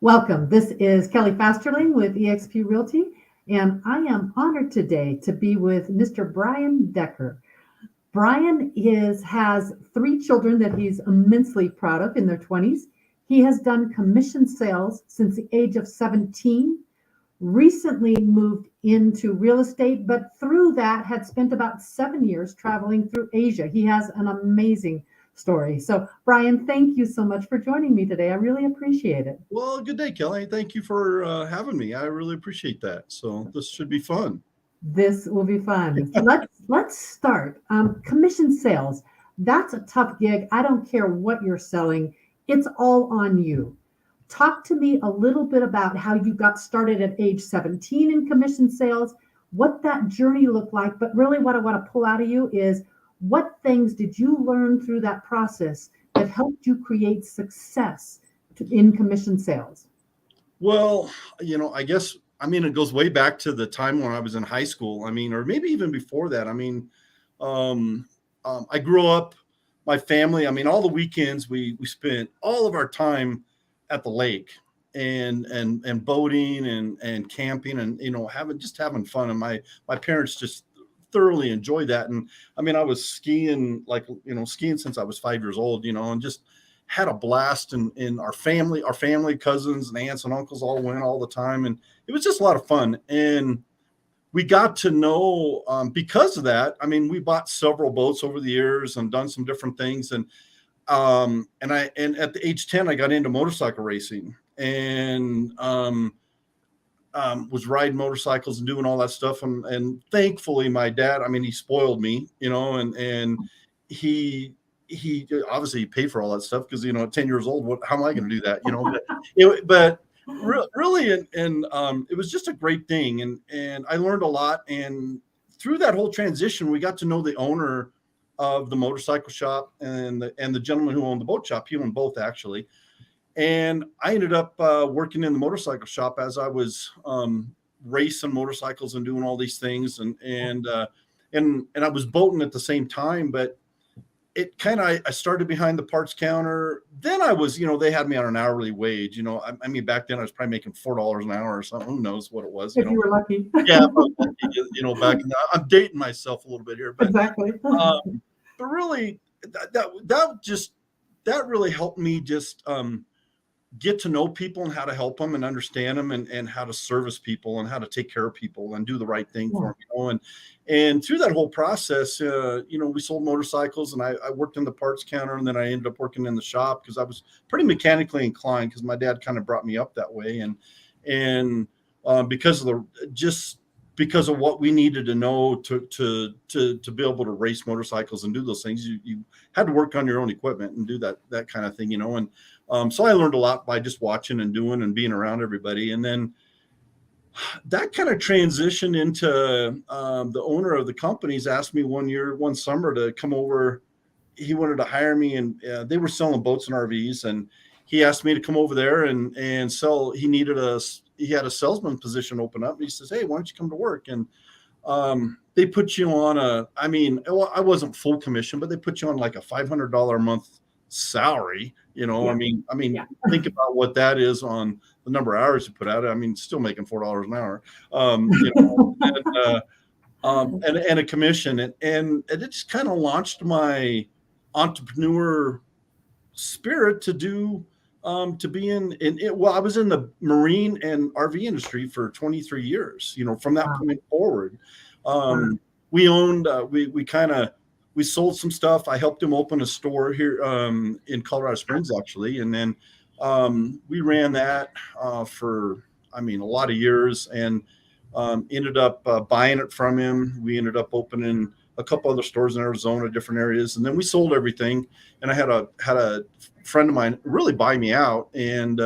Welcome. This is Kelly Fasterling with eXp Realty, and I am honored today to be with Mr. Bryan Decker. Bryan has three children that he's immensely proud of in their 20s. He has done commission sales since the age of 17, recently moved into real estate, but through that had spent about 7 years traveling through Asia. He has an amazing story. So, Bryan, thank you so much for joining me today. I really appreciate it. Well, good day, Kelly. Thank you for having me. I really appreciate that. So this should be fun. This will be fun. So let's start. Commission sales. That's a tough gig. I don't care what you're selling. It's all on you. Talk to me a little bit about how you got started at age 17 in commission sales, what that journey looked like. But really, what I want to pull out of you is what things did you learn through that process that helped you create success in commission sales? Well, I guess it goes way back to the time when I was in high school. Or maybe even before that. Um, I grew up. My family. All the weekends we spent all of our time at the lake and boating and camping and having fun. And my parents just thoroughly enjoyed that. And I was skiing skiing since I was 5 years old. And just had a blast. And our family, cousins and aunts and uncles all went all the time, and it was just a lot of fun. And we got to know because of that. We bought several boats over the years and done some different things. And at the age 10, I got into motorcycle racing and was riding motorcycles and doing all that stuff. And thankfully, my dad, he spoiled me, and he obviously paid for all that stuff because, at 10 years old, how am I going to do that? But really, and it was just a great thing. And I learned a lot. And through that whole transition, we got to know the owner of the motorcycle shop and the gentleman who owned the boat shop. He owned both, actually. And I ended up working in the motorcycle shop as I was racing motorcycles and doing all these things, and I was boating at the same time. But it kind of, I started behind the parts counter. Then I was, they had me on an hourly wage. Back then I was probably making $4 an hour or something. Who knows what it was? If you were lucky. Yeah, back in I'm dating myself a little bit here, but Exactly. but really, that really helped me just get to know people and how to help them and understand them and how to service people and how to take care of people and do the right thing for them. And through that whole process, we sold motorcycles, and I worked in the parts counter, and then I ended up working in the shop because I was pretty mechanically inclined because my dad kind of brought me up that way. And because of what we needed to know to be able to race motorcycles and do those things, you had to work on your own equipment and do that kind of thing, And so I learned a lot by just watching and doing and being around everybody. And then that kind of transitioned into the owner of the companies asked me one summer to come over. He wanted to hire me, and they were selling boats and RVs, and he asked me to come over there and sell. He had a salesman position open up. And he says, "Hey, why don't you come to work?" And they put you on I wasn't full commission, but they put you on like a $500 a month salary. Yeah. Yeah. Think about what that is on the number of hours you put out. Still making $4 an hour. And a commission, and it just kind of launched my entrepreneur spirit to be in it. Well, I was in the marine and RV industry for 23 years, from that point forward. We owned, we sold some stuff. I helped him open a store here in Colorado Springs, actually. And then we ran that for, a lot of years, and ended up buying it from him. We ended up opening a couple other stores in Arizona, different areas. And then we sold everything. And I had a friend of mine really buy me out, and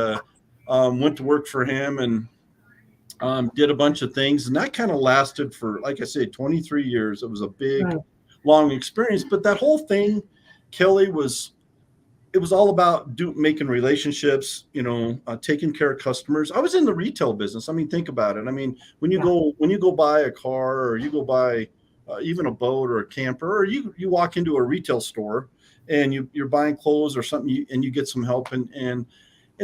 went to work for him and did a bunch of things. And that kind of lasted for, like I say, 23 years. It was a big, long experience. But that whole thing, Kelly, it was all about making relationships, taking care of customers. I was in the retail business. Think about it. When you go buy a car, or you go buy even a boat or a camper, or you walk into a retail store and you're buying clothes or something, and you get some help, and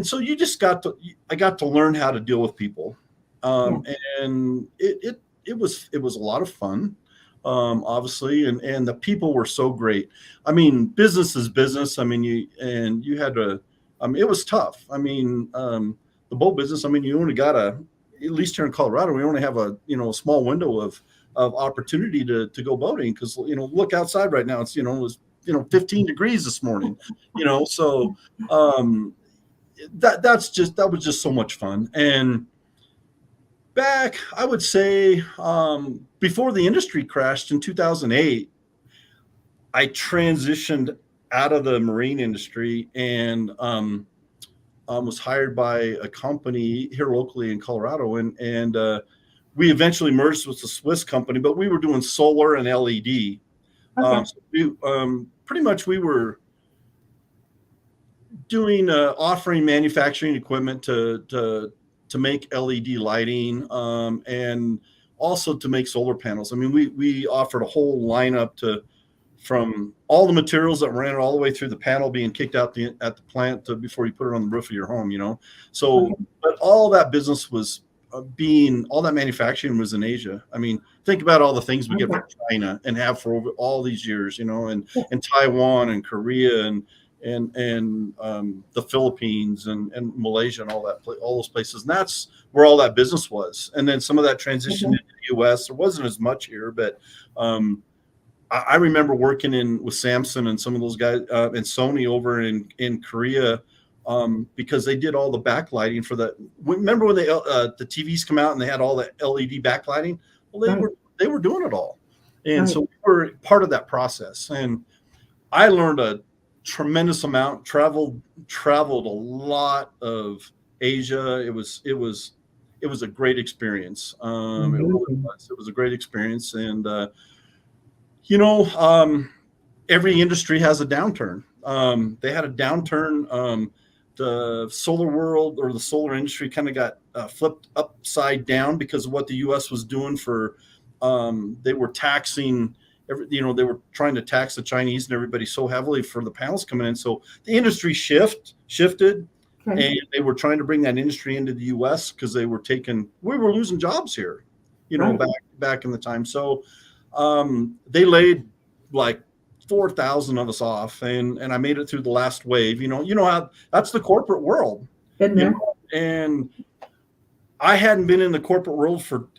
so I got to learn how to deal with people. Yeah. And it was a lot of fun. Obviously, and the people were so great. I mean, business is business. I mean, you had to, it was tough. I mean, the boat business, I mean, you only got at least here in Colorado, we only have a small window of opportunity to go boating. Cause look outside right now. It's, it was, 15 degrees this morning, so, that was just so much fun. And back, I would say, before the industry crashed in 2008, I transitioned out of the marine industry and was hired by a company here locally in Colorado, and we eventually merged with a Swiss company, but we were doing solar and LED. Okay. Pretty much we were doing offering manufacturing equipment to make LED lighting, and also to make solar panels. I mean, we offered a whole lineup from all the materials that ran it all the way through the panel being kicked out at the plant before you put it on the roof of your home. So, Okay. but all that business was all that manufacturing was in Asia. I mean, think about all the things we get Okay. from China and have for all these years, and Yeah. Taiwan and Korea and the Philippines and Malaysia and all those places. And that's where all that business was. And then some of that transitioned Okay. into the US. There wasn't as much here, but I remember working with Samsung and some of those guys and Sony over in Korea, because they did all the backlighting for the. Remember when the TVs come out and they had all the LED backlighting? Well, Right. they were doing it all, and Right. so we were part of that process. And I learned a tremendous amount. Traveled a lot of Asia. It was a great experience. It really Amazing. was. It was a great experience, and you know, um, every industry has a downturn. They had a downturn. The solar world or the solar industry kind of got flipped upside down because of what the U.S. was doing they were taxing. They were trying to tax the Chinese and everybody so heavily for the panels coming in. So the industry shifted, Okay. and they were trying to bring that industry into the U.S. because we were losing jobs here, Right. back in the time. So they laid like 4,000 of us off, and I made it through the last wave. How that's the corporate world, Been there. and I hadn't been in the corporate world for,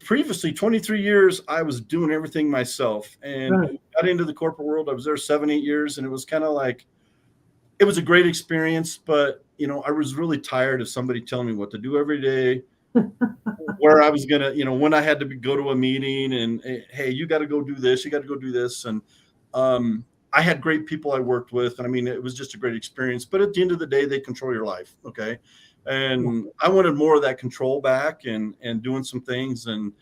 previously 23 years, I was doing everything myself, and Right. got into the corporate world. I was there 7, 8 years, and it was kind of like, it was a great experience, but, I was really tired of somebody telling me what to do every day, where I was going to, when I had to go to a meeting and, hey, you got to go do this, you got to go do this. And I had great people I worked with. And I mean, it was just a great experience. But at the end of the day, they control your life. Okay. And I wanted more of that control back and doing some things. And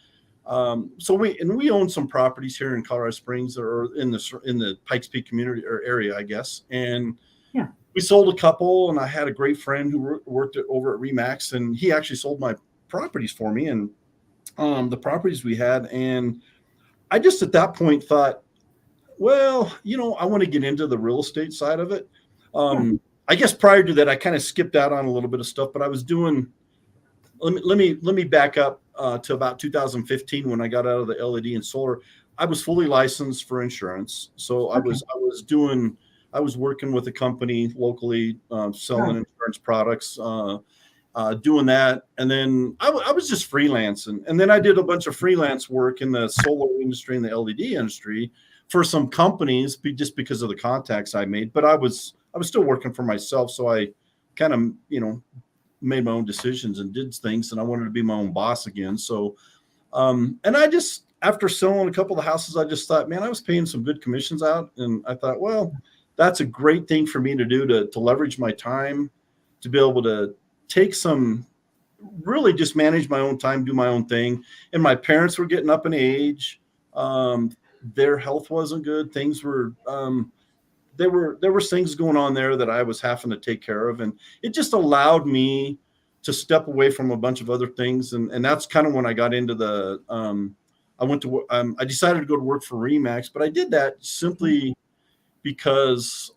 so we own some properties here in Colorado Springs or in the Pikes Peak community or area, I guess. And Yeah. we sold a couple, and I had a great friend who worked over at Remax, and he actually sold my properties for me, and the properties we had. And I just at that point thought, well, I want to get into the real estate side of it. Yeah. I guess prior to that, I kind of skipped out on a little bit of stuff, but I was doing. Let me back up to about 2015 when I got out of the LED and solar. I was fully licensed for insurance, so I Okay. was working with a company locally, selling Right. insurance products. Doing that, and then I was just freelancing, and then I did a bunch of freelance work in the solar industry and the LED industry for some companies, just because of the contacts I made. But I was still working for myself, so I kind of made my own decisions and did things, and I wanted to be my own boss again. So, and I just, after selling a couple of the houses, I just thought, man, I was paying some good commissions out, and I thought, well, that's a great thing for me to do to leverage my time, to be able to take some, really just manage my own time, do my own thing. And my parents were getting up in age. Their health wasn't good. Things were, there were things going on there that I was having to take care of. And it just allowed me to step away from a bunch of other things. And that's kind of when I got into I decided to go to work for Remax, but I did that simply because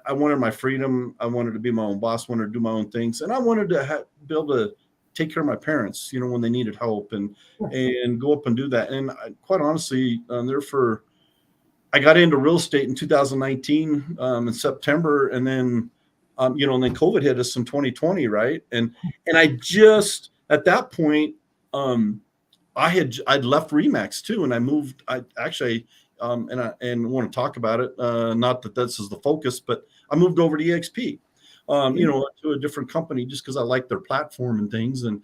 I wanted my freedom. I wanted to be my own boss, wanted to do my own things. And I wanted to be able to take care of my parents, when they needed help Yes. and go up and do that. And quite honestly, I got into real estate in 2019 in September, and then and then COVID hit us in 2020, right? And I just at that point, I'd left Remax too, and I moved. I actually and want to talk about it. Not that this is the focus, but I moved over to EXP, to a different company just because I like their platform and things. And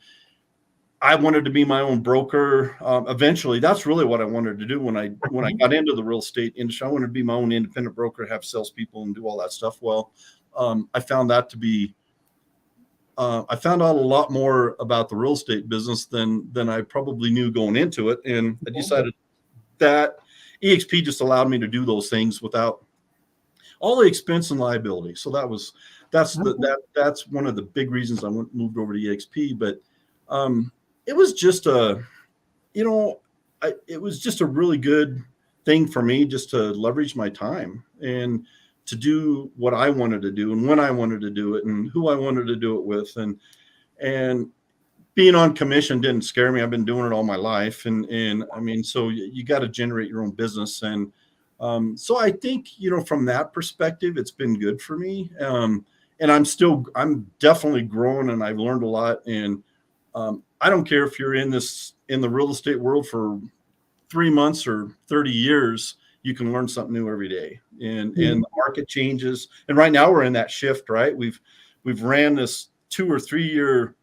I wanted to be my own broker. Eventually, that's really what I wanted to do when I got into the real estate industry. I wanted to be my own independent broker, have salespeople, and do all that stuff. Well, I found that to be. I found out a lot more about the real estate business than I probably knew going into it, and I decided that EXP just allowed me to do those things without all the expense and liability. So that's one of the big reasons I moved over to EXP. But it was just it was just a really good thing for me just to leverage my time and to do what I wanted to do and when I wanted to do it and who I wanted to do it with. And being on commission didn't scare me. I've been doing it all my life. And I mean, so you got to generate your own business. And so I think, from that perspective, it's been good for me. And I'm definitely growing, and I've learned a lot. And I don't care if you're in the real estate world for 3 months or 30 years, you can learn something new every day. And the market changes. And right now we're in that shift, right? We've ran this 2 or 3 year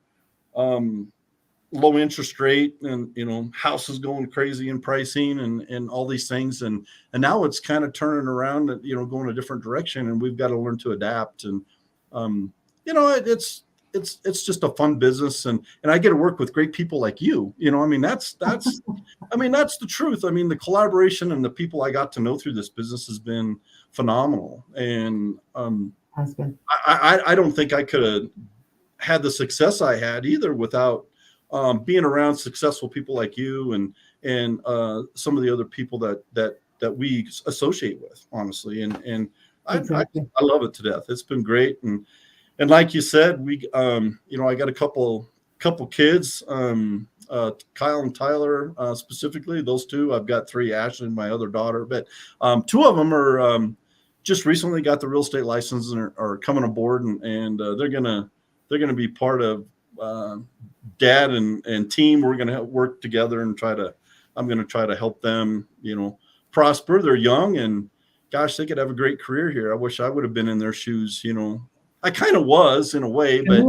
low interest rate, and houses going crazy in pricing and all these things. And now it's kind of turning around, going a different direction, and we've got to learn to adapt. And it's just a fun business, and I get to work with great people like you. I mean, that's the truth. I mean, the collaboration and the people I got to know through this business has been phenomenal. And Has been. I don't think I could have had the success I had either without being around successful people like you and some of the other people that we associate with, honestly. And Exactly. I love it to death. It's been great. And like you said, I got a couple kids, Kyle and Tyler, specifically those two. I've got 3, Ashley, my other daughter, but 2 of them are just recently got the real estate license and are coming aboard, and they're gonna be part of dad and team. We're gonna work together and I'm gonna try to help them, prosper. They're young, and gosh, they could have a great career here. I wish I would have been in their shoes. I kind of was in a way, but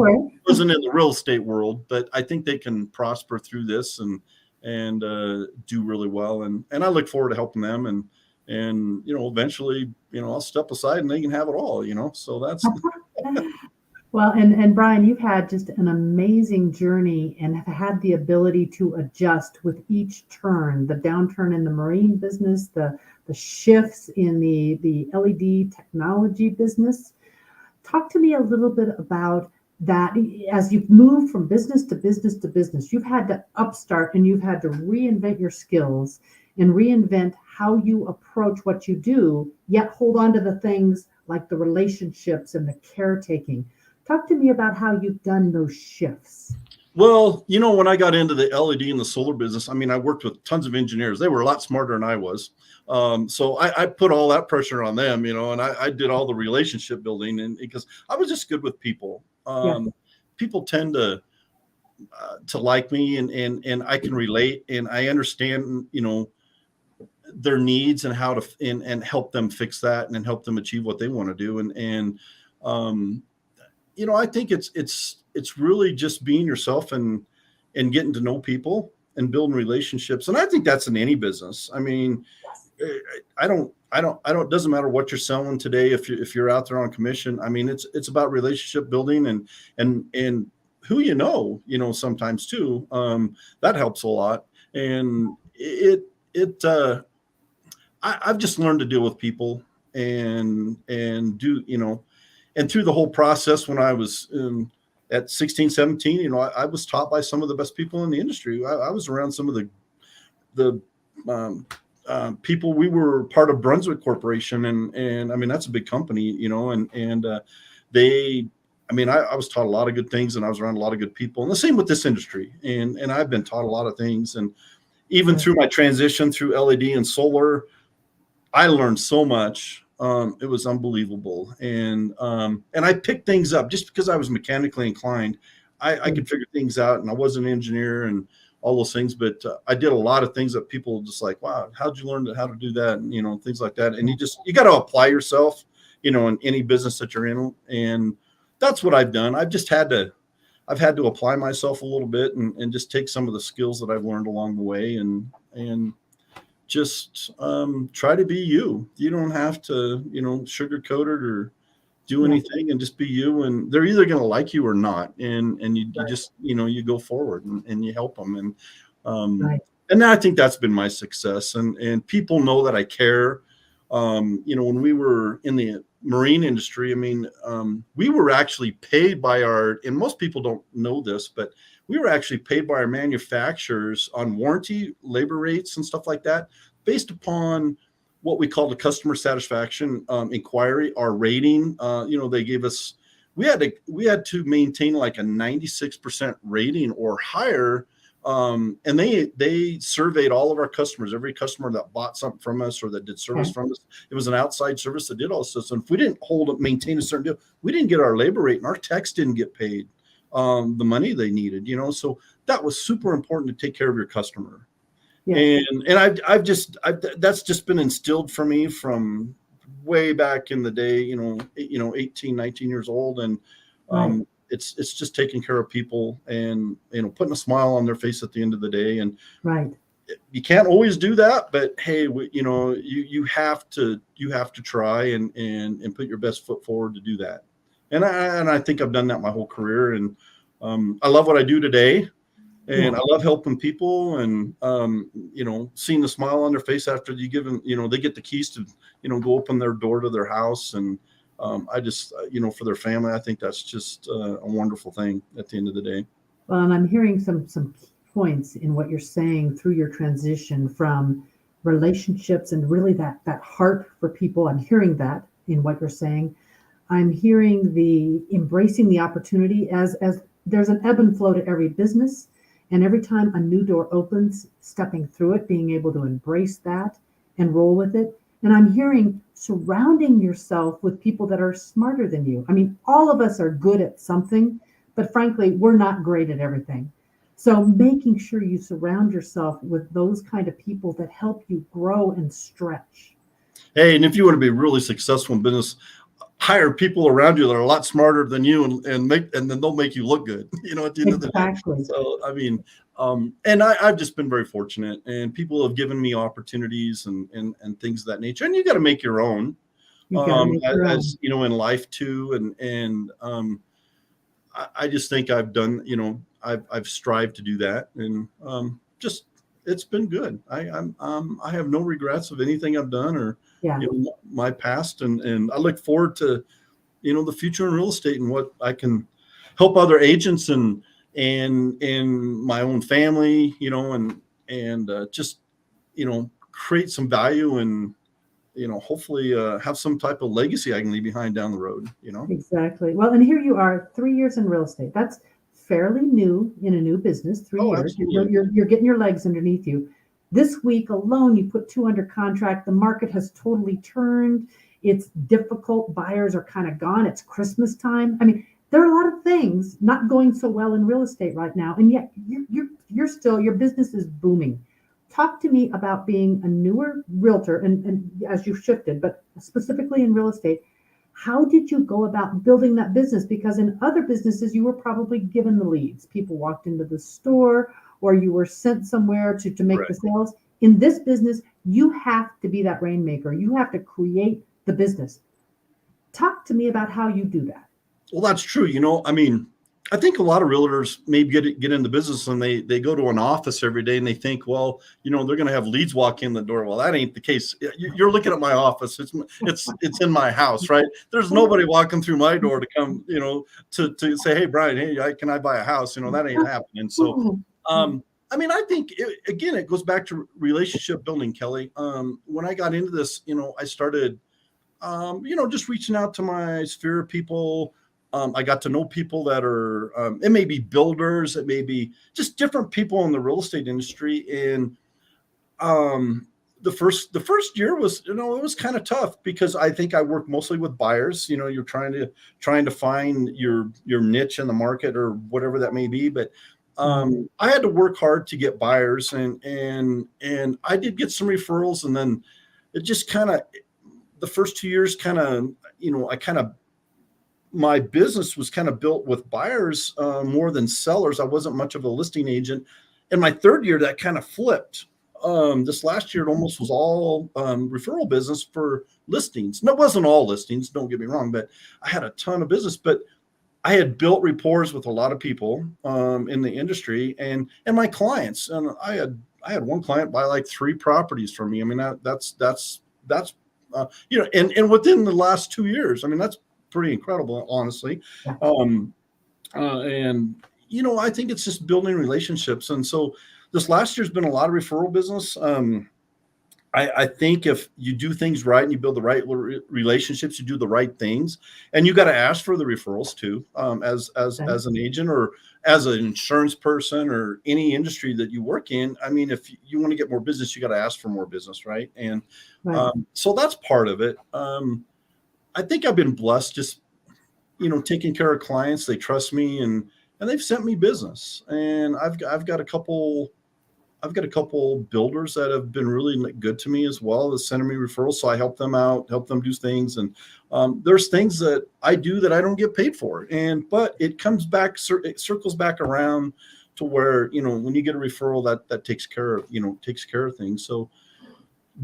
wasn't in the real estate world. But I think they can prosper through this and do really well. And I look forward to helping them. And eventually, I'll step aside and they can have it all. So that's. Well, and Bryan, you've had just an amazing journey and have had the ability to adjust with each turn, the downturn in the marine business, the shifts in the LED technology business. Talk to me a little bit about that. As you've moved from business to business to business, you've had to upstart and you've had to reinvent your skills and reinvent how you approach what you do, yet hold on to the things like the relationships and the caretaking. Talk to me about how you've done those shifts. Well, when I got into the LED and the solar business, I mean, I worked with tons of engineers. They were a lot smarter than I was. So I put all that pressure on them, and I did all the relationship building, and because I was just good with people. People tend to like me, and I can relate, and I understand, their needs and how to and help them fix that and help them achieve what they want to do. And I think it's really just being yourself and getting to know people and building relationships. And I think that's in any business. I mean, it doesn't matter what you're selling today. If you're out there on commission, I mean, it's about relationship building and who, sometimes too, that helps a lot. And I've just learned to deal with people and do, and through the whole process when I was at 16, 17, I was taught by some of the best people in the industry. I was around some of the people. We were part of Brunswick Corporation, and I mean that's a big company, and they. I mean, I was taught a lot of good things, and I was around a lot of good people, and the same with this industry. And I've been taught a lot of things, and even Right. through my transition through LED and solar, I learned so much. It was unbelievable, and I picked things up just because I was mechanically inclined. I Mm. could figure things out, and I was an engineer and all those things. But I did a lot of things that people just like, wow, how'd you learn how to do that, and things like that. And you got to apply yourself, in any business that you're in, and that's what I've done. I've had to apply myself a little bit and just take some of the skills that I've learned along the way and just try to be you. You don't have to, sugarcoat it or do Yeah. anything, and just be you. And they're either going to like you or not. And you Right. just, you go forward and you help them. Right. And I think that's been my success. And people know that I care. When we were in the marine industry, I mean, we were actually paid by and most people don't know this, but we were actually paid by our manufacturers on warranty, labor rates, and stuff like that, based upon what we call the customer satisfaction inquiry, our rating. They gave us, we had to maintain like a 96% rating or higher. And they surveyed all of our customers, every customer that bought something from us or that did service Okay. from us. It was an outside service that did all this. And if we didn't maintain a certain deal, we didn't get our labor rate, and our techs didn't get paid the money they needed. So that was super important to take care of your customer. Yes. And that's just been instilled for me from way back in the day, 18, 19 years old. And Right. it's just taking care of people and, putting a smile on their face at the end of the day. And Right. you can't always do that, but hey, you have to try and put your best foot forward to do that. And I think I've done that my whole career. And I love what I do today. Yeah. And I love helping people and, seeing the smile on their face after you give them, they get the keys to, go open their door to their house. And I just, for their family, I think that's just a wonderful thing at the end of the day. Well, and I'm hearing some key points in what you're saying through your transition from relationships and really that heart for people. I'm hearing that in what you're saying. I'm hearing the embracing the opportunity as there's an ebb and flow to every business. And every time a new door opens, stepping through it, being able to embrace that and roll with it. And I'm hearing surrounding yourself with people that are smarter than you. I mean, all of us are good at something, but frankly, we're not great at everything. So making sure you surround yourself with those kind of people that help you grow and stretch. Hey, and if you want to be really successful in business, hire people around you that are a lot smarter than you and then they'll make you look good, at the end of the day. Exactly. So, I mean, and I've just been very fortunate, and people have given me opportunities and things of that nature. And you got to make your own, You got to make your own. as in life too. And I just think I've done, I've strived to do that, and just it's been good. I have no regrets of anything I've done or Yeah. my past, and I look forward to the future in real estate and what I can help other agents and my own family, and just create some value and hopefully have some type of legacy I can leave behind down the road. Exactly. Well, and here you are, 3 years in real estate. That's fairly new in a new business. Three Oh, years. You're, absolutely. you're, you're getting your legs underneath you. This week alone, you put two under contract. The market has totally turned. It's difficult. Buyers are kind of gone. It's Christmas time. I mean, there are a lot of things not going so well in real estate right now, and yet you're still your business is booming. Talk to me about being a newer realtor and as you've shifted, but specifically in real estate. How did you go about building that business? Because in other businesses, you were probably given the leads. People walked into the store or you were sent somewhere to make the Correct. sales. In this business, you have to be that rainmaker. You have to create the business. Talk to me about how you do that. Well, that's true. I mean, I think a lot of realtors maybe get into business and they go to an office every day and they think, well, they're going to have leads walk in the door. Well, that ain't the case. You're looking at my office. It's in my house, right? There's nobody walking through my door to come, to say, hey, Bryan, hey, can I buy a house? That ain't happening. So, I mean, I think again, it goes back to relationship building, Kelly. When I got into this, I started, just reaching out to my sphere of people. I got to know people that are, it may be builders, it may be just different people in the real estate industry. And um, the first year was, it was kind of tough because I think I worked mostly with buyers. You're trying to find your niche in the market or whatever that may be. But I had to work hard to get buyers, and I did get some referrals, and then it just kind of, the first 2 years kind of, I kind of, my business was kind of built with buyers more than sellers. I wasn't much of a listing agent. In my third year, that kind of flipped. This last year, it almost was all referral business for listings. No, it wasn't all listings, don't get me wrong, but I had a ton of business. But I had built rapport with a lot of people in the industry and my clients. And I had one client buy like 3 properties from me. I mean, that's and within the last 2 years, I mean, that's pretty incredible, honestly. Yeah. And I think it's just building relationships. And so this last year's been a lot of referral business. I think if you do things right and you build the right relationships, you do the right things, and you got to ask for the referrals too, as an agent or as an insurance person or any industry that you work in. I mean, if you want to get more business, you got to ask for more business, right? And Right. so that's part of it. I think I've been blessed, just taking care of clients. They trust me, and they've sent me business, and I've got a couple. I've got a couple builders that have been really good to me as well as sending me referrals. So I help them out, help them do things. And there's things that I do that I don't get paid for. But it comes back, it circles back around to where, when you get a referral, that takes care of things. So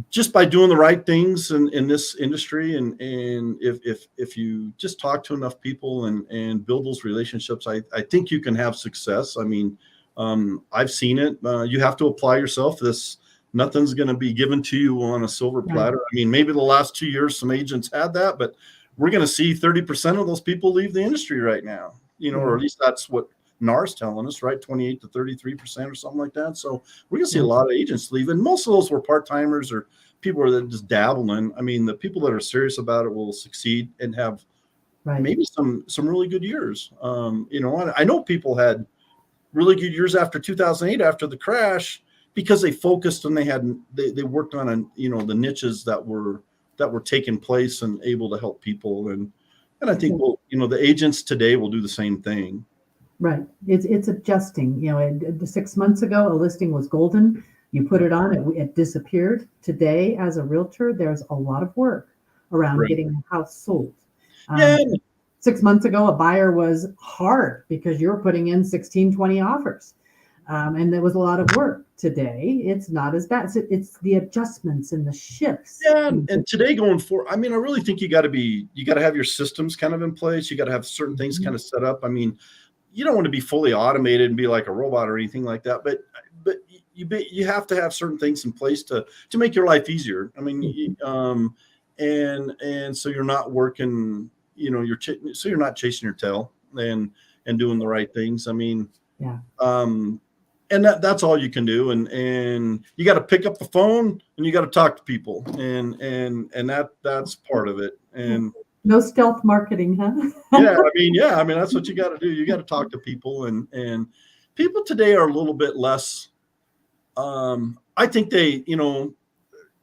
just by doing the right things in this industry, and if you just talk to enough people and build those relationships, I think you can have success. I mean, I've seen it. You have to apply yourself. Nothing's going to be given to you on a silver platter. Right. I mean, maybe the last 2 years some agents had that, but we're going to see 30% of those people leave the industry right now. Or at least that's what NAR's telling us, right? 28 to 33% or something like that. So we're going to see a lot of agents leave, and most of those were part-timers or people that just dabble in. I mean, the people that are serious about it will succeed and have maybe some really good years. I know people had really good years after 2008, after the crash, because they focused and they worked on the niches that were taking place and able to help people. And I think the agents today will do the same thing. Right. It's adjusting. 6 months ago, a listing was golden. You put it on, it disappeared. Today, as a realtor, there's a lot of work around getting a house sold. 6 months ago, a buyer was hard because you were putting in 16, 20 offers. And there was a lot of work. Today, it's not as bad. It's the adjustments and the shifts. Yeah, and today going forward, I mean, I really think you got to have your systems kind of in place. You got to have certain things kind of set up. I mean, you don't want to be fully automated and be like a robot or anything like that, but you have to have certain things in place to make your life easier. I mean, and so you're not working, so you're not chasing your tail and doing the right things. I mean, and that's all you can do. And you got to pick up the phone and you got to talk to people, and that's part of it. And no stealth marketing, huh? I mean, that's what you got to do. You got to talk to people, and people today are a little bit less. I think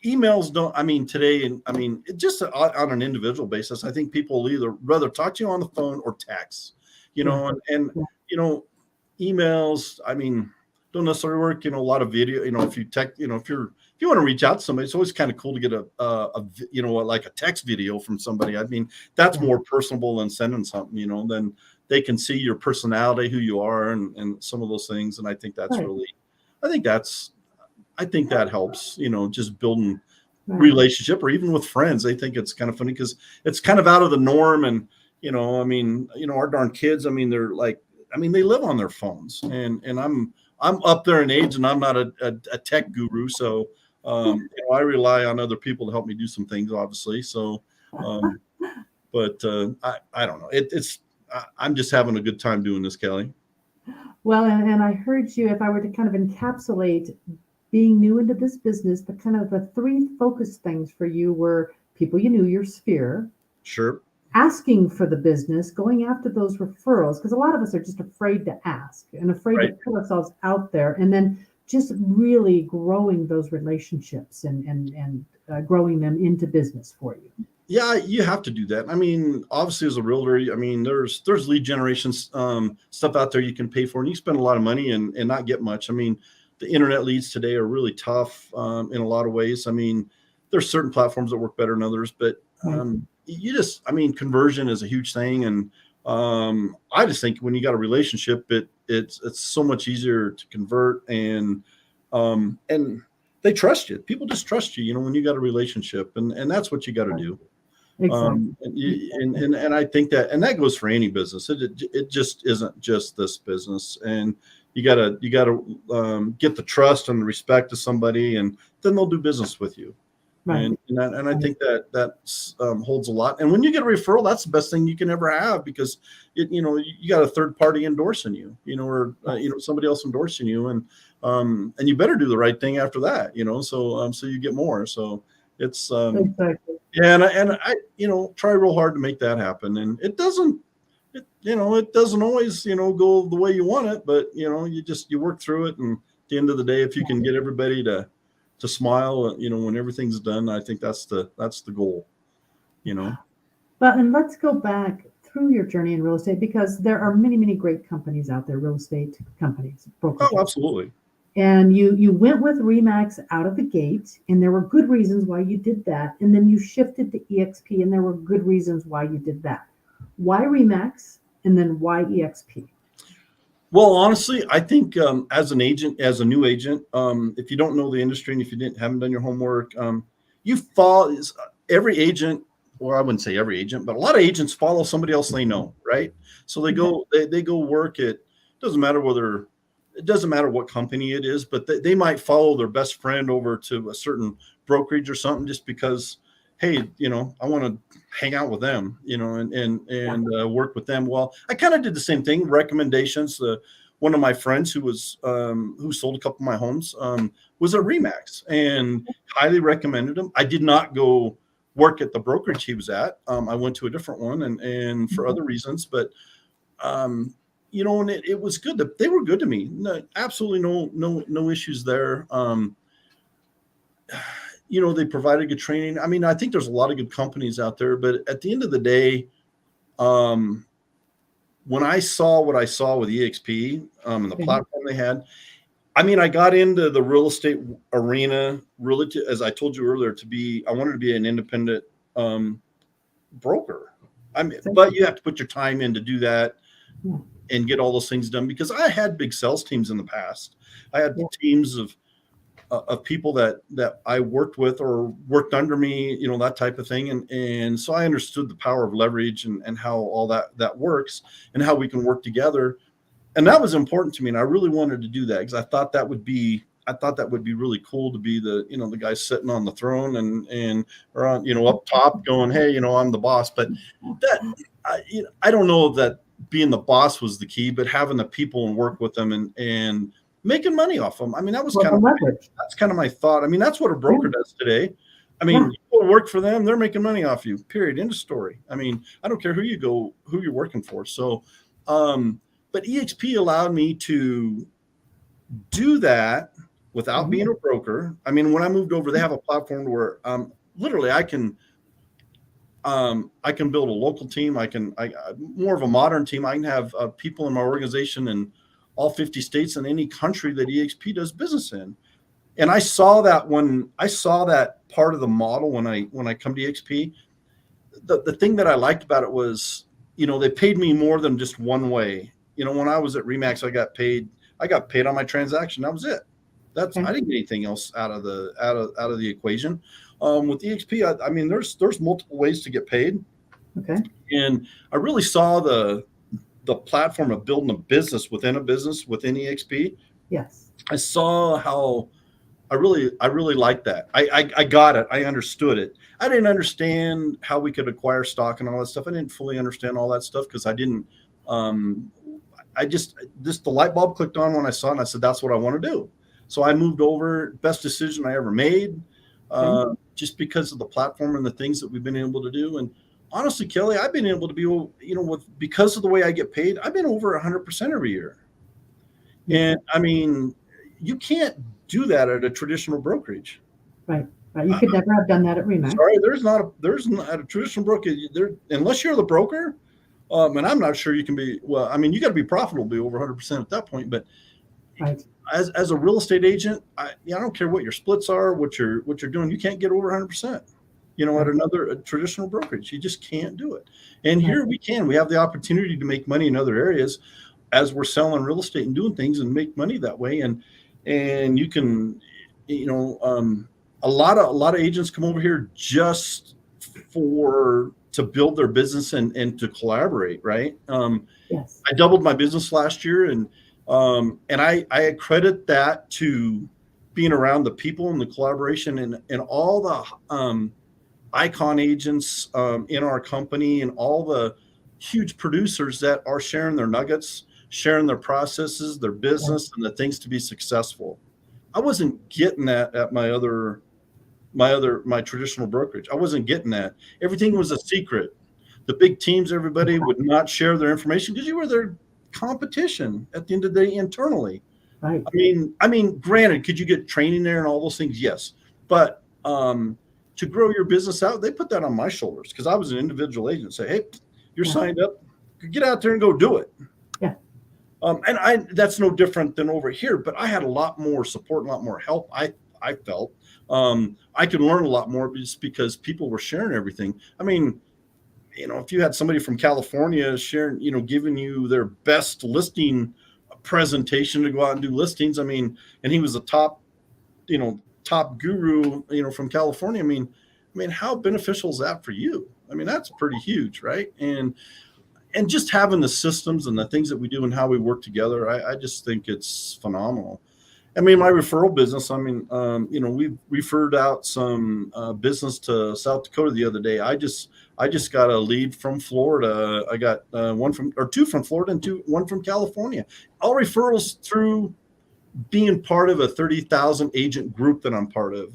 emails don't. I mean, today, and I mean, just on an individual basis, I think people will either rather talk to you on the phone or text. And emails. I mean, don't necessarily work. A lot of video. If you text, if you want to reach out to somebody, it's always kind of cool to get like a text video from somebody. I mean, that's more personable than sending something. Then they can see your personality, who you are, and some of those things. And I think that's I think that helps, just building relationship, or even with friends. I think it's kind of funny because it's kind of out of the norm. And, I mean, our darn kids, I mean, they're like, they live on their phones, and I'm up there in age, and I'm not a tech guru. So, I rely on other people to help me do some things, obviously. So, but I don't know. I'm just having a good time doing this, Kelly. Well, and I heard you, if I were to kind of encapsulate being new into this business, the kind of the three focus things for you were people you knew, your sphere, Sure. asking for the business, going after those referrals, because a lot of us are just afraid to ask and afraid to Right. put ourselves out there, and then just really growing those relationships and growing them into business for you. Yeah, you have to do that. I mean, obviously, as a realtor, I mean, there's lead generation stuff out there you can pay for, and you spend a lot of money and not get much. I mean, the internet leads today are really tough in a lot of ways. I mean, there's certain platforms that work better than others, but Right. you just, I mean, conversion is a huge thing, and I just think when you got a relationship, it's so much easier to convert, and they trust you. People just trust you, when you got a relationship, and that's what you got to Right. do. Exactly. And I think that, and that goes for any business. It just isn't just this business, and you gotta get the trust and the respect of somebody, and then they'll do business with you. Right. And I Right. think that holds a lot. And when you get a referral, that's the best thing you can ever have, because you got a third party endorsing you, or Yes. somebody else endorsing you, and you better do the right thing after that, so you get more. So it's Exactly. yeah, and I try real hard to make that happen, and it doesn't always go the way you want it, but you work through it, and at the end of the day, if you Yeah. can get everybody to smile, when everything's done, I think that's the goal, you know. But and let's go back through your journey in real estate, because there are many, many great companies out there, real estate companies, Oh, brokerages. absolutely. And you went with Remax out of the gate, and there were good reasons why you did that. And then you shifted to EXP, and there were good reasons why you did that. Why Remax, and then why EXP? Well, honestly, I think as an agent, as a new agent, if you don't know the industry and if you haven't done your homework, you fall. Every agent, or I wouldn't say every agent, but a lot of agents follow somebody else they know, right? So they Okay. go, they go work at. It doesn't matter what company it is, but they might follow their best friend over to a certain brokerage or something, just because, hey, I want to hang out with them, Yeah. and work with them. Well, I kind of did the same thing. Recommendations. One of my friends who sold a couple of my homes was at Remax, and highly recommended him. I did not go work at the brokerage he was at. I went to a different one, and for other reasons, but and it was good. They were good to me. No, absolutely no issues there. They provided good training. I mean, I think there's a lot of good companies out there, but at the end of the day, um, when I saw what I saw with EXP and the Okay. platform they had, I mean, I got into the real estate arena really as I told you earlier, I wanted to be an independent um, broker. I mean, So, but you have to put your time in to do that yeah. and get all those things done, because I had big sales teams in the past. I had Yeah. teams of people that I worked with or worked under me, that type of thing. And so I understood the power of leverage and how all that works and how we can work together. And that was important to me. And I really wanted to do that because I thought that would be really cool to be the guy sitting on the throne and or on, up top going, hey, I'm the boss. But that I don't know that being the boss was the key, but having the people and work with them and making money off them. I mean, Well, the leverage. that's kind of my thought. I mean, that's what a Yeah. broker does today. I Yeah. mean, you go work for them, they're making money off you. Period. End of story. I mean, I don't care who you're working for. So, but EXP allowed me to do that without Okay. being a broker. I mean, when I moved over, they have a platform where literally I can build a local team. I more of a modern team. I can have people in my organization in all 50 states and any country that EXP does business in. And I saw that part of the model when I come to EXP. The thing that I liked about it was, they paid me more than just one way. When I was at Remax, I got paid on my transaction. That was it. Okay. I didn't get anything else out of the equation. With EXP, I mean, there's multiple ways to get paid, Okay. and I really saw the platform of building a business within EXP. Yes. I saw how I really liked that. I got it. I understood it. I didn't understand how we could acquire stock and all that stuff. I didn't fully understand all that stuff because I didn't. Um, the light bulb clicked on when I saw it, and I said, that's what I want to do. So I moved over. Best decision I ever made, Okay. just because of the platform and the things that we've been able to do. And honestly, Kelly, I've been able to be, because of the way I get paid, I've been over 100% every year. Yeah. And I mean, you can't do that at a traditional brokerage. Right. Right. You could never have done that at Remax. Sorry, there's not a traditional broker there unless you're the broker. And I'm not sure you can be. Well, I mean, you got to be profitable to be over 100% at that point. But Right. as a real estate agent, I don't care what your splits are, what you're doing. You can't get over 100%. At Right. a traditional brokerage, you just can't do it. And Right. here we can. We have the opportunity to make money in other areas as we're selling real estate and doing things and make money that way. And you can, a lot of agents come over here just to build their business and to collaborate, right? Yes. I doubled my business last year, and I credit that to being around the people and the collaboration and all the icon agents in our company and all the huge producers that are sharing their nuggets, sharing their processes, their business, and the things to be successful. I wasn't getting that at my traditional brokerage. I wasn't getting that. Everything was a secret. The big teams, everybody would not share their information because you were their competition at the end of the day internally. Right. I mean, granted, could you get training there and all those things? Yes, but to grow your business out, they put that on my shoulders because I was an individual agent. Say, hey, you're signed up, get out there and go do it. Yeah. And that's no different than over here, but I had a lot more support, a lot more help. I felt I could learn a lot more just because people were sharing everything. I mean, if you had somebody from California sharing, giving you their best listing presentation to go out and do listings, I mean, and he was a top guru, from California. I mean, how beneficial is that for you? I mean, that's pretty huge, right? And just having the systems and the things that we do and how we work together, I just think it's phenomenal. I mean, my referral business, we referred out some business to South Dakota the other day. I just got a lead from Florida. I got two from Florida and one from California. All referrals through being part of a 30,000 agent group that I'm part of,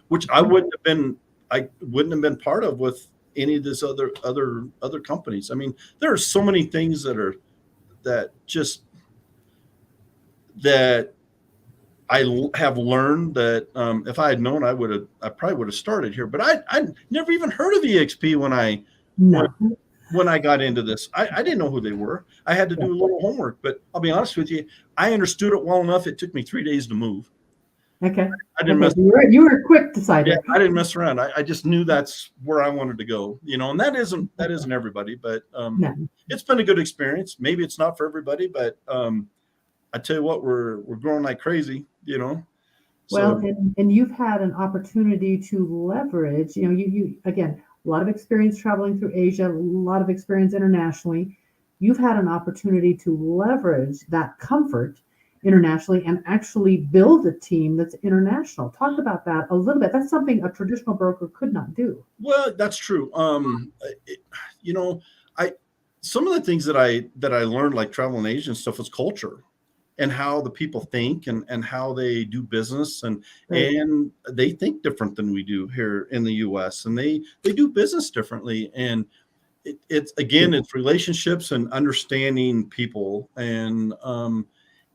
which I wouldn't have been part of with any of this other companies. I mean, there are so many things that I have learned that if I had known, I probably would have started here. But I never even heard of EXP when I got into this. I didn't know who they were. I had to do a little homework, but I'll be honest with you, I understood it well enough. It took me 3 days to move. Okay. I didn't mess. You were a quick decider. Yeah, I didn't mess around. I just knew that's where I wanted to go. And that isn't everybody, but No. it's been a good experience. Maybe it's not for everybody, but I tell you what, we're growing like crazy. Well, and you've had an opportunity to leverage, you again, a lot of experience traveling through Asia, a lot of experience internationally. You've had an opportunity to leverage that comfort internationally and actually build a team that's international. Talk about that a little bit. That's something a traditional broker could not do. Well, that's true. Some of the things that I learned, like traveling Asia and stuff, was culture and how the people think and how they do business, and they think different than we do here in the US, and they do business differently. And it's relationships and understanding people. And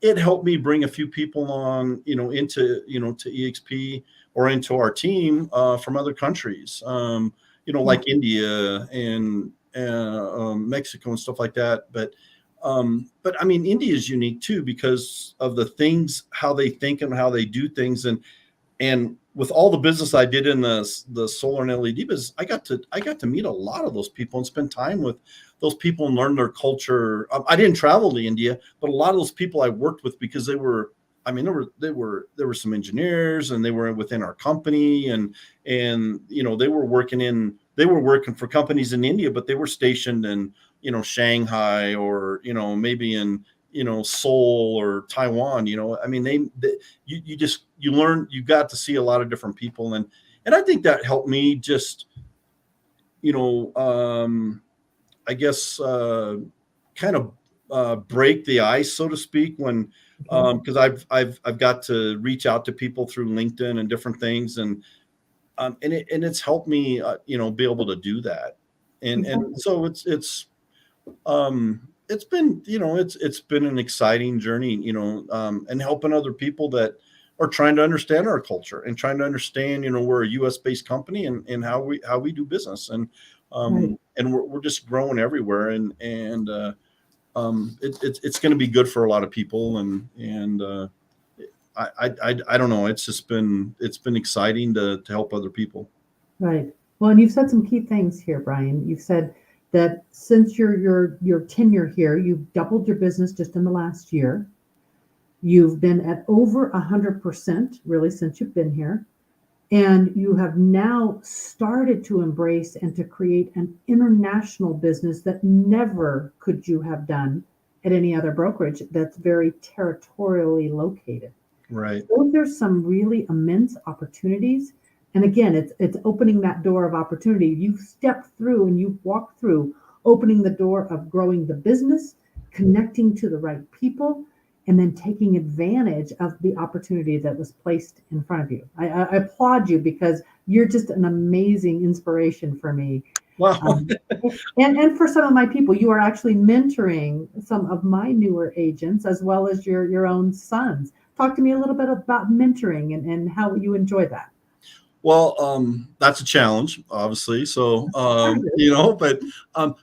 it helped me bring a few people on, into, to EXP or into our team from other countries, like India and Mexico and stuff like that. But I mean, India is unique too because of the things, how they think and how they do things. And with all the business I did in the solar and LED business, I got to meet a lot of those people and spend time with those people and learn their culture. I didn't travel to India, but a lot of those people I worked with, because there were some engineers and they were within our company, and they were working for companies in India, but they were stationed in Shanghai or maybe in Seoul or Taiwan. I mean, you got to see a lot of different people, and I think that helped me just I guess kind of break the ice, so to speak, when Okay. because I've got to reach out to people through LinkedIn and different things, and it's helped me be able to do that, and Exactly. so it's been it's been an exciting journey, and helping other people that are trying to understand our culture and trying to understand, we're a U.S. based company, and how we do business, Right. and we're just growing everywhere, and it's going to be good for a lot of people, and I don't know, it's been exciting to help other people. Right. Well, and you've said some key things here, Brian. You've said that since your tenure here, you've doubled your business just in the last year. You've been at over 100% really since you've been here. And you have now started to embrace and to create an international business that never could you have done at any other brokerage that's very territorially located. Right. So there's some really immense opportunities. And again, it's opening that door of opportunity. You've stepped through and you've walked through opening the door of growing the business, connecting to the right people, and then taking advantage of the opportunity that was placed in front of you. I applaud you because you're just an amazing inspiration for me. Wow. Um, and for some of my people, you are actually mentoring some of my newer agents as well as your own sons. Talk to me a little bit about mentoring and how you enjoy that. Well, that's a challenge, obviously. So, Part of it. but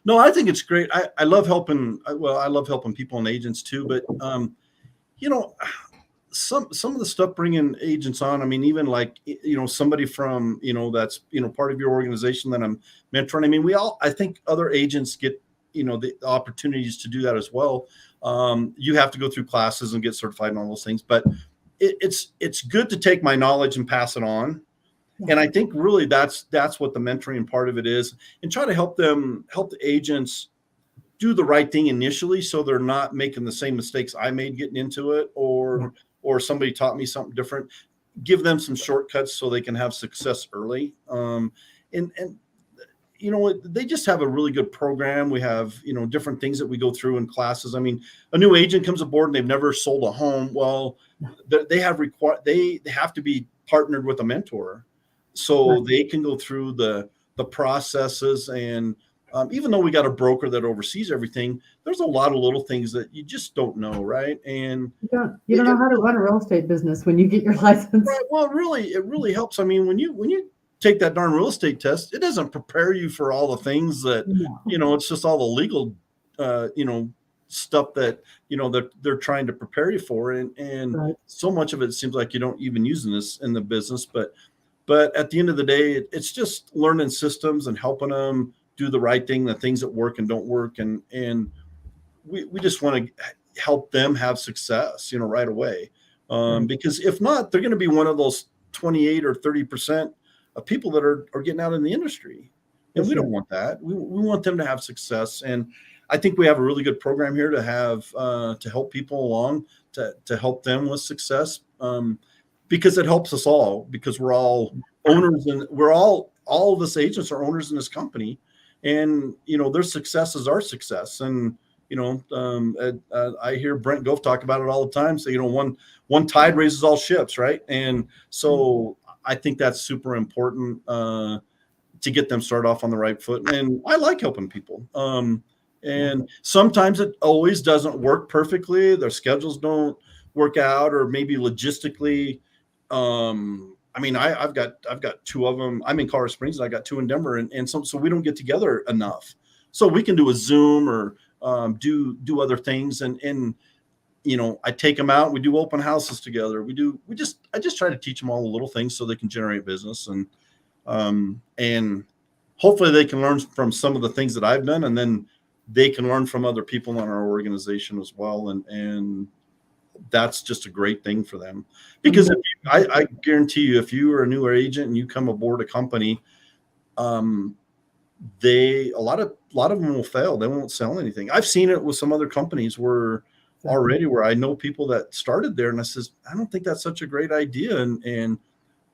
no, I think it's great. I love helping. Well, I love helping people and agents too. But you know, some of the stuff bringing agents on. I mean, even like somebody from that's part of your organization that I'm mentoring. I mean, I think other agents get the opportunities to do that as well. You have to go through classes and get certified and all those things, but it's good to take my knowledge and pass it on. Yeah, And I think really that's what the mentoring part of it is, and try to help the agents do the right thing initially, so they're not making the same mistakes I made getting into it, yeah, or somebody taught me something different. Give them some shortcuts so they can have success early. And they just have a really good program. We have different things that we go through in classes. I mean, a new agent comes aboard and they've never sold a home. Well, they have to be partnered with a mentor, right. so they can go through the processes. And even though we got a broker that oversees everything, there's a lot of little things that you just don't know, right? And You don't know it, how to run a real estate business when you get your license. right. Well, it really helps. I mean, when you take that darn real estate test, it doesn't prepare you for all the things that, No, it's just all the legal, uh, you know, stuff that, that they're trying to prepare you for. And right, so much of it seems like you don't even use this in the business, but at the end of the day, it's just learning systems and helping them do the right thing, the things that work and don't work. And we just want to help them have success, right away. right. Because if not, they're going to be one of those 28 or 30% of people that are getting out in the industry. For And we sure. don't want that. We want them to have success. And I think we have a really good program here to help people along, to help them with success. Because it helps us all, because we're all owners, and all of us agents are owners in this company, and their success is our success. And I hear Brent Gove talk about it all the time. So one tide raises all ships, right? And Right. so I think that's super important, to get them started off on the right foot. And I like helping people. Yeah. And sometimes it always doesn't work perfectly. Their schedules don't work out, or maybe logistically. I mean, I've got two of them. I'm in Colorado Springs, and I got two in Denver, and so we don't get together enough. So we can do a Zoom, or do other things, and I take them out. We do open houses together. I just try to teach them all the little things so they can generate business, and hopefully they can learn from some of the things that I've done, and then they can learn from other people in our organization as well. And that's just a great thing for them, because Amazing. I guarantee you, if you are a newer agent and you come aboard a company, um, a lot of them will fail. They won't sell anything. I've seen it with some other companies Exactly. where I know people that started there, and I says, I don't think that's such a great idea. And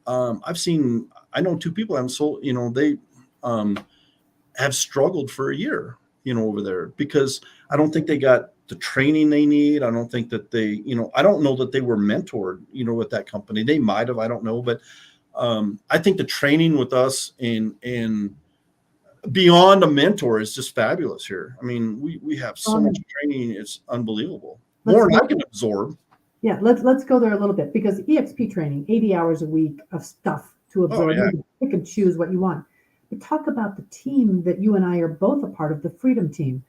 I know two people have sold, they um, have struggled for a year, over there, because I don't think they got the training they need. I don't think that they, I don't know that they were mentored, with that company. They might have, I don't know, but I think the training with us and beyond a mentor is just fabulous here. I mean, we have so much training; it's unbelievable. More than I can absorb. Yeah, let's go there a little bit, because EXP training, 80 hours a week of stuff to absorb. Yeah. You pick and choose what you want. But talk about the team that you and I are both a part of, the Freedom Team.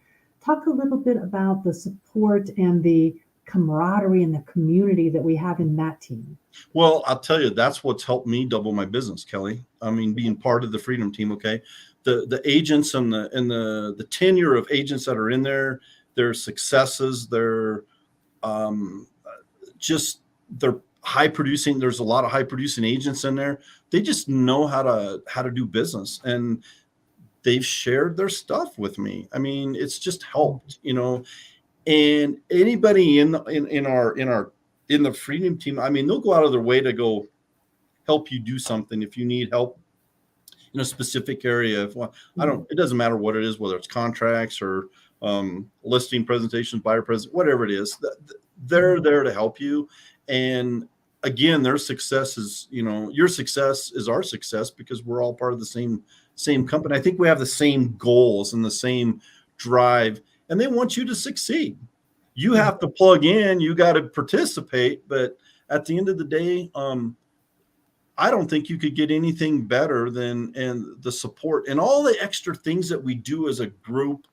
Talk a little bit about the support and the camaraderie and the community that we have in that team. Well, I'll tell you, that's what's helped me double my business, Kelly. I mean, being part of the Freedom Team. Okay, the agents and the tenure of agents that are in there, their successes, their just they're high producing. There's a lot of high producing agents in there. They just know how to do business, and they've shared their stuff with me. I mean, it's just helped, and anybody in the Freedom Team, I mean, they'll go out of their way to go help you do something if you need help in a specific area. It doesn't matter what it is, whether it's contracts or listing presentations, buyer present, whatever it is, they're there to help you. And again, their success is, your success is our success, because we're all part of the same company. I think we have the same goals and the same drive, and they want you to succeed. You have to plug in, you got to participate, but at the end of the day, I don't think you could get anything better than the support and all the extra things that we do as a group,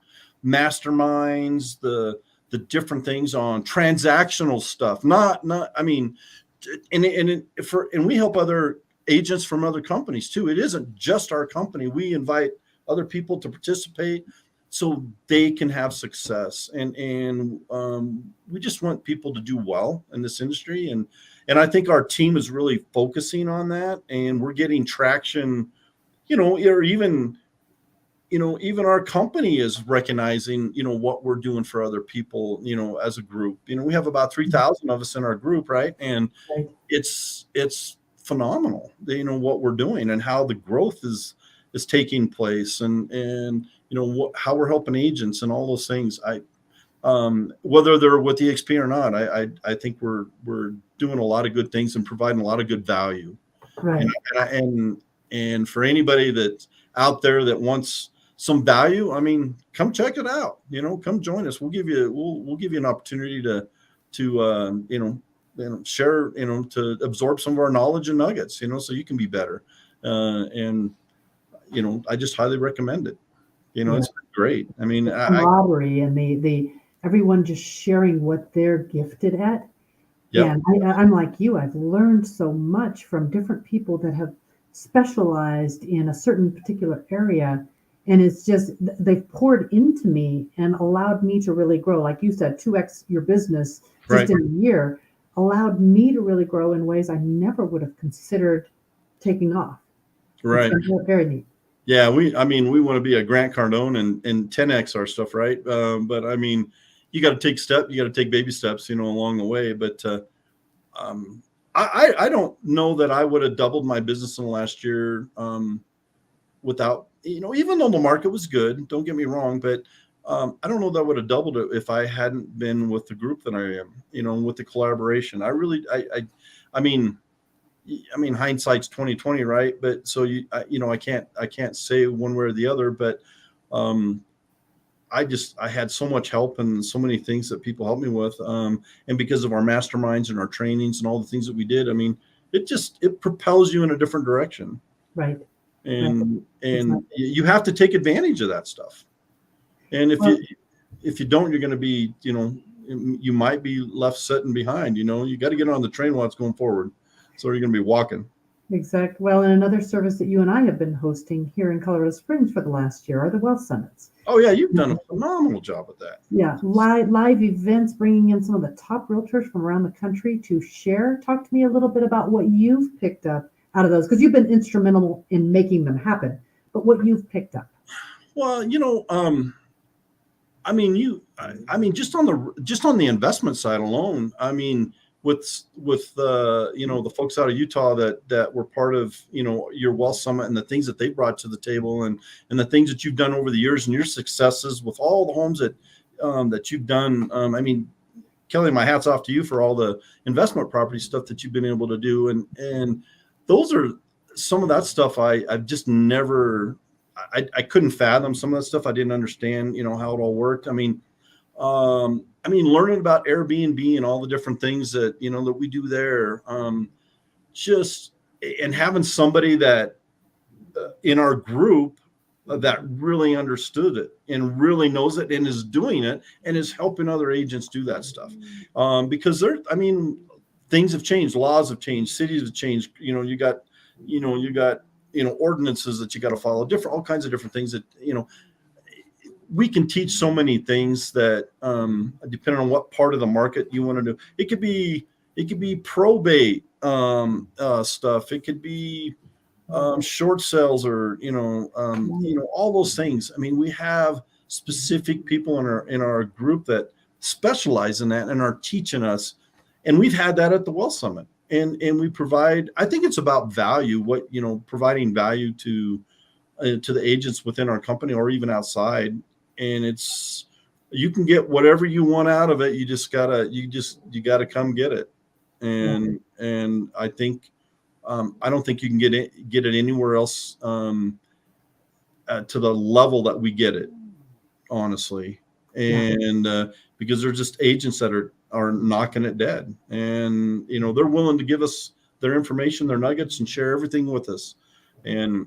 masterminds, the different things on transactional stuff. I mean, and we help other agents from other companies too. It isn't just our company. We invite other people to participate so they can have success. And we just want people to do well in this industry. And I think our team is really focusing on that, and we're getting traction, or even our company is recognizing, what we're doing for other people, as a group. We have about 3,000 of us in our group, right? And it's phenomenal, what we're doing and how the growth is taking place, and how we're helping agents and all those things. Whether they're with EXP or not, I think we're doing a lot of good things and providing a lot of good value. Right. And for anybody that's out there that wants some value, I mean, come check it out. Come join us. We'll give you an opportunity to share, to absorb some of our knowledge and nuggets, so you can be better. And I just highly recommend it. It's been great. I mean, the camaraderie and the everyone just sharing what they're gifted at. Yep. And I'm like you. I've learned so much from different people that have specialized in a certain particular area. And it's just, they've poured into me and allowed me to really grow. Like you said, 2x your business just in a year allowed me to really grow in ways I never would have considered taking off. Right. It's very neat. Yeah, we want to be a Grant Cardone and 10x our stuff, right? But I mean, you got to take baby steps, along the way. But I don't know that I would have doubled my business in the last year without, even though the market was good, don't get me wrong, but I don't know that I would have doubled it if I hadn't been with the group that I am, with the collaboration. I mean, hindsight's 2020, right? But so I can't say one way or the other, but I had so much help and so many things that people helped me with. And because of our masterminds and our trainings and all the things that we did, I mean, it propels you in a different direction. Right. And you have to take advantage of that stuff. And if you don't, you're going to be, you might be left sitting behind. You got to get on the train while it's going forward. So you're going to be walking. Exactly. Well, and another service that you and I have been hosting here in Colorado Springs for the last year are the Wealth Summits. Oh yeah, you've done a phenomenal job with that. Yeah, live events, bringing in some of the top realtors from around the country to share. Talk to me a little bit about what you've picked up out of those, because you've been instrumental in making them happen. But what you've picked up. Well, just on the investment side alone, I mean, with the folks out of Utah that were part of your Wealth Summit and the things that they brought to the table and the things that you've done over the years and your successes with all the homes that that you've done. I mean, Kelly, my hat's off to you for all the investment property stuff that you've been able to do. And those are some of that stuff I've just never, I couldn't fathom some of that stuff. I didn't understand, how it all worked. Learning about Airbnb and all the different things that, that we do there, just, and having somebody that in our group that really understood it and really knows it and is doing it and is helping other agents do that stuff. Because things have changed, laws have changed, cities have changed. You got ordinances that you got to follow, all kinds of different things that, we can teach so many things that, depending on what part of the market you want to do. It could be probate stuff. It could be short sales, or all those things. I mean, we have specific people in our group that specialize in that and are teaching us, and we've had that at the Wealth Summit. And we provide. I think it's about value. Providing value to the agents within our company or even outside. And you can get whatever you want out of it. You gotta come get it. And I think. I don't think you can get it anywhere else to the level that we get it, honestly. And because they're just agents that are knocking it dead, and they're willing to give us their information, their nuggets, and share everything with us. And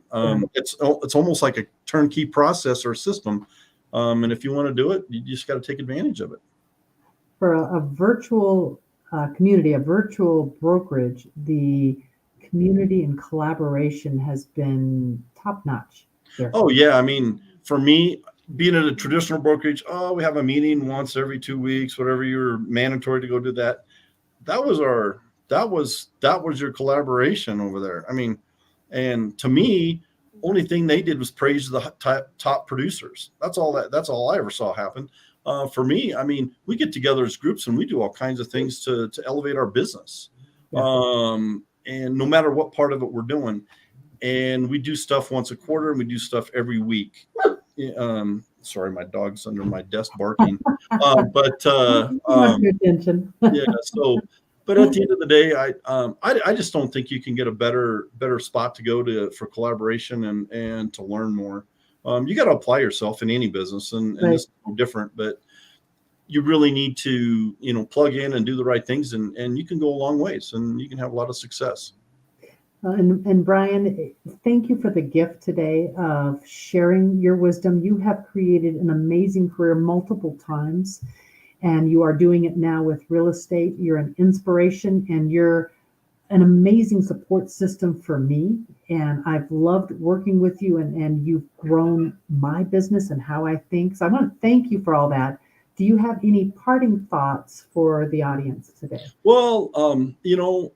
it's almost like a turnkey process or system. And if you want to do it, you just got to take advantage of it. For a virtual community, a virtual brokerage, the community and collaboration has been top notch. Oh yeah. I mean, for me, being at a traditional brokerage, we have a meeting once every 2 weeks, whatever, you're mandatory to go do that. That was your collaboration over there. I mean, and to me, only thing they did was praise the top producers. That's all I ever saw happen. For me, I mean, we get together as groups and we do all kinds of things to elevate our business. And no matter what part of it we're doing, and we do stuff once a quarter, and we do stuff every week. Sorry, my dog's under my desk barking. Attention. Yeah. So, but at the end of the day, I just don't think you can get a better spot to go for collaboration and to learn more. You got to apply yourself in any business, and this is no different, but you really need to, plug in and do the right things, and you can go a long ways, and you can have a lot of success. And Bryan, thank you for the gift today of sharing your wisdom. You have created an amazing career multiple times, and you are doing it now with real estate. You're an inspiration, and you're an amazing support system for me. And I've loved working with you, and you've grown my business and how I think. So I want to thank you for all that. Do you have any parting thoughts for the audience today? Well,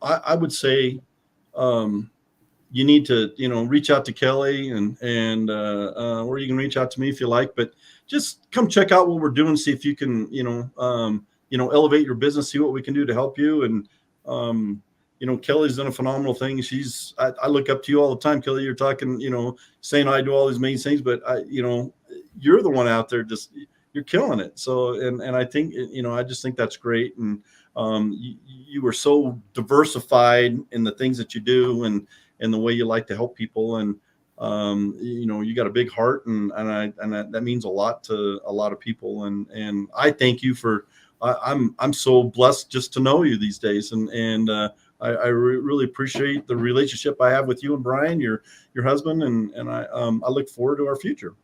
I would say you need to, reach out to Kelly and or you can reach out to me if you like, but just come check out what we're doing. See if you can, elevate your business, see what we can do to help you. And, Kelly's done a phenomenal thing. I look up to you all the time, Kelly. You're talking, saying I do all these amazing things, but you're the one out there you're killing it. So, and I think, I just think that's great. And you were so diversified in the things that you do and the way you like to help people. And, you got a big heart, and that means a lot to a lot of people. And I thank you for, I'm so blessed just to know you these days. And I really appreciate the relationship I have with you and Bryan, your husband. And I look forward to our future.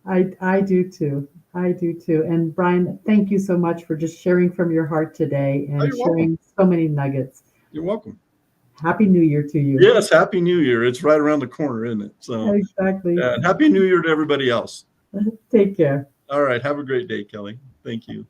I do too. And Bryan, thank you so much for just sharing from your heart today and sharing so many nuggets. You're welcome. Happy New Year to you. Yes, Happy New Year. It's right around the corner, isn't it? So exactly. And Happy New Year to everybody else. Take care. All right. Have a great day, Kelly. Thank you.